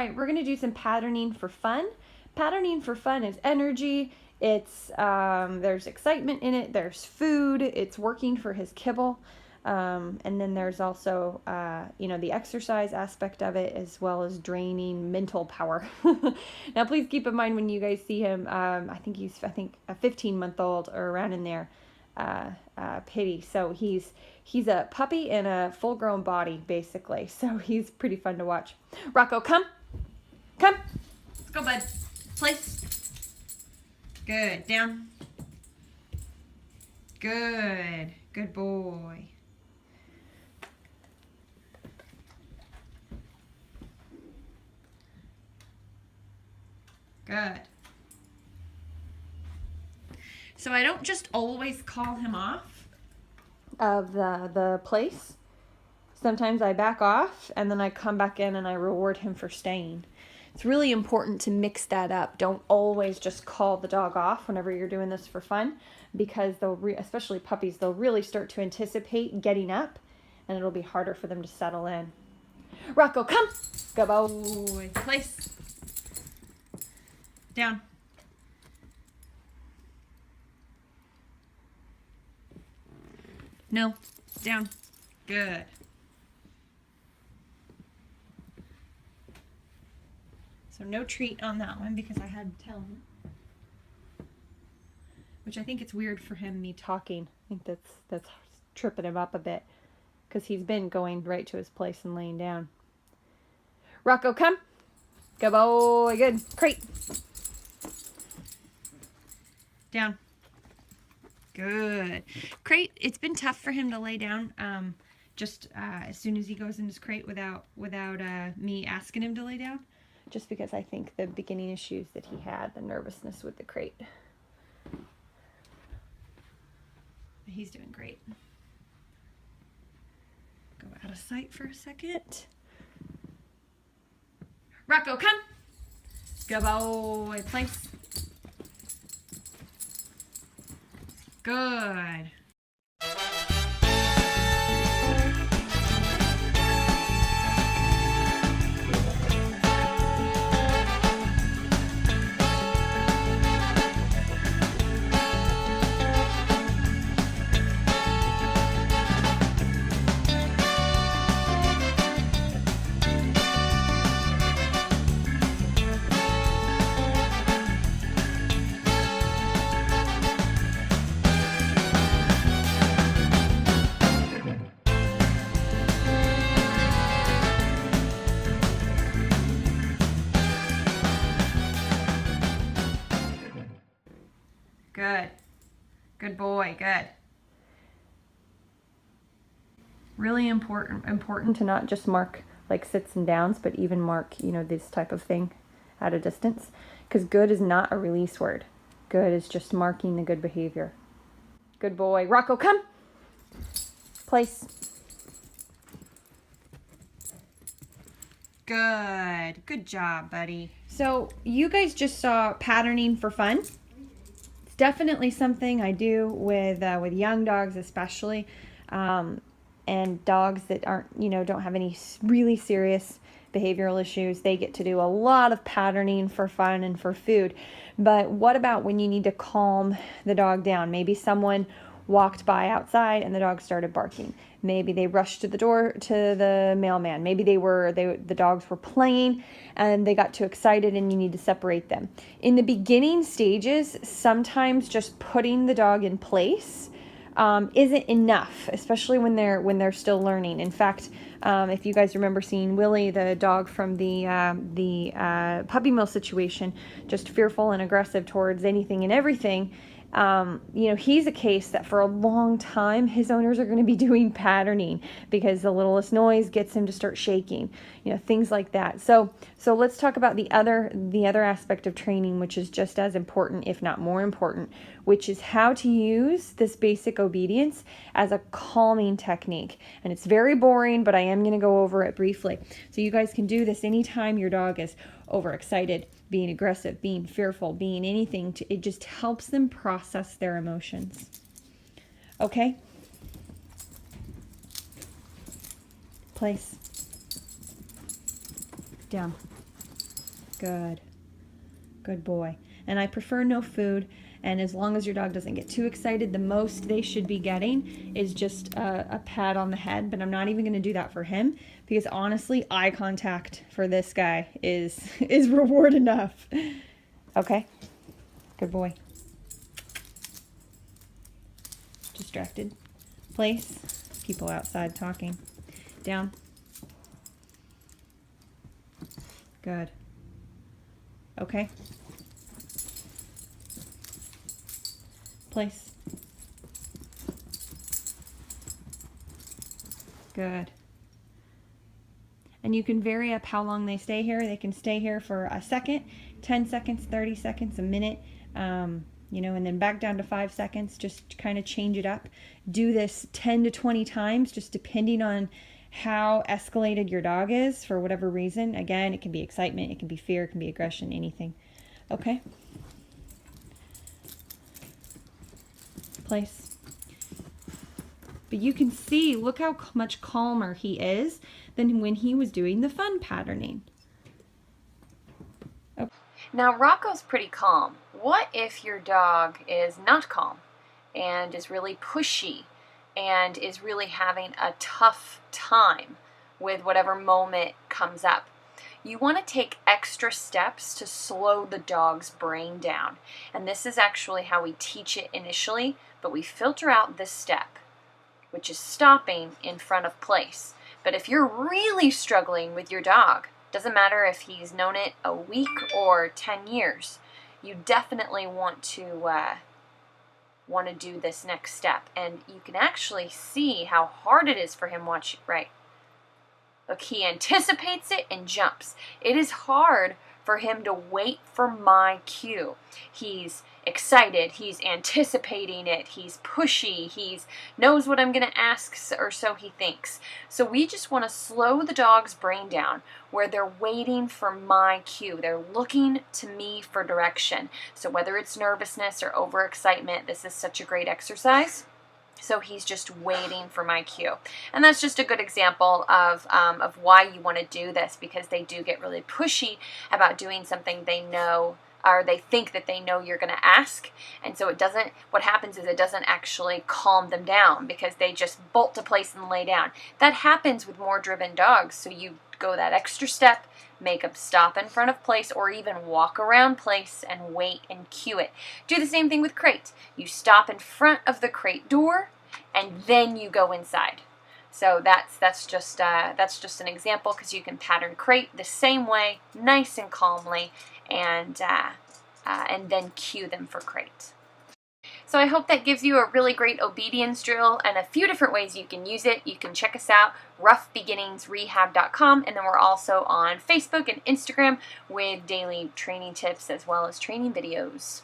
right, we're gonna do some patterning for fun. Patterning for fun is energy. It's there's excitement in it. There's food. It's working for his kibble. And then there's also, the exercise aspect of it, as well as draining mental power. Now, please keep in mind when you guys see him, I think a 15-month-old or around in there, Pity. So he's a puppy in a full-grown body, basically. So he's pretty fun to watch. Rocco, come. Let's go, bud. Place. Good. Down. Good boy. Good. So I don't just always call him off of the place. Sometimes I back off and then I come back in and I reward him for staying. It's really important to mix that up. Don't always just call the dog off whenever you're doing this for fun, because especially puppies, they'll really start to anticipate getting up and it'll be harder for them to settle in. Rocco, come. Good boy. Place. Down. No. Down. Good. So no treat on that one because I had to tell him. Which I think it's weird for him, me talking. I think that's tripping him up a bit because he's been going right to his place and laying down. Rocco, come. Good boy. Good. Crate. Down. Good. Crate, it's been tough for him to lay down as soon as he goes in his crate without me asking him to lay down, just because I think the beginning issues that he had, the nervousness with the crate. But he's doing great. Go out of sight for a second. Rocco, come. Good boy. Place. Good. Good. Good boy. Good. Really important to not just mark like sits and downs, but even mark, this type of thing at a distance, because good is not a release word. Good is just marking the good behavior. Good boy. Rocco, come. Place. Good. Good job, buddy. So you guys just saw patterning for fun. Definitely something I do with young dogs, especially, and dogs that aren't, don't have any really serious behavioral issues. They get to do a lot of patterning for fun and for food. But what about when you need to calm the dog down? Maybe someone walked by outside and the dog started barking. Maybe they rushed to the door to the mailman. Maybe the dogs were playing and they got too excited and you need to separate them. In the beginning stages, sometimes just putting the dog in place isn't enough, especially when they're still learning. In fact, if you guys remember seeing Willie, the dog from the puppy mill situation, just fearful and aggressive towards anything and everything, he's a case that for a long time his owners are going to be doing patterning because the littlest noise gets him to start shaking, things like that. So let's talk about the other aspect of training, which is just as important, if not more important, which is how to use this basic obedience as a calming technique. And it's very boring, but I am going to go over it briefly. So you guys can do this anytime your dog is overexcited, being aggressive, being fearful, being anything. It just helps them process their emotions. Okay? Place. Down. Good. Good boy. And I prefer no food. And as long as your dog doesn't get too excited, the most they should be getting is just a pat on the head. But I'm not even going to do that for him because honestly, eye contact for this guy is reward enough. Okay. Good boy. Distracted. Place. People outside talking. Down. Good. Okay. Place. Good. And you can vary up how long they stay here. They can stay here for a second, 10 seconds, 30 seconds, a minute, you know, and then back down to 5 seconds. Just kind of change it up. Do this 10 to 20 times, just depending on how escalated your dog is for whatever reason. Again, it can be excitement, it can be fear, it can be aggression, anything. Okay. Place. But you can see, look how much calmer he is than when he was doing the fun patterning. Okay. Now Rocco's pretty calm. What if your dog is not calm and is really pushy and is really having a tough time with whatever moment comes up? You want to take extra steps to slow the dog's brain down. And this is actually how we teach it initially, but we filter out this step, which is stopping in front of place. But if you're really struggling with your dog, doesn't matter if he's known it a week or 10 years, you definitely want to do this next step. And you can actually see how hard it is for him. Watch, right? Look, he anticipates it and jumps. It is hard for him to wait for my cue. He's excited, he's anticipating it, he's pushy, he knows what I'm going to ask, or so he thinks. So we just want to slow the dog's brain down where they're waiting for my cue. They're looking to me for direction. So whether it's nervousness or overexcitement, this is such a great exercise. So he's just waiting for my cue. And that's just a good example of why you want to do this, because they do get really pushy about doing something they know, or they think that they know you're going to ask. And so it doesn't, what happens is it doesn't actually calm them down because they just bolt to place and lay down. That happens with more driven dogs. So you go that extra step, make them stop in front of place, or even walk around place and wait and cue it. Do the same thing with crate. You stop in front of the crate door and then you go inside. So that's just an example, because you can pattern crate the same way, nice and calmly, and then cue them for crate. So I hope that gives you a really great obedience drill and a few different ways you can use it. You can check us out, ruffbeginningsrehab.com, and then we're also on Facebook and Instagram with daily training tips as well as training videos.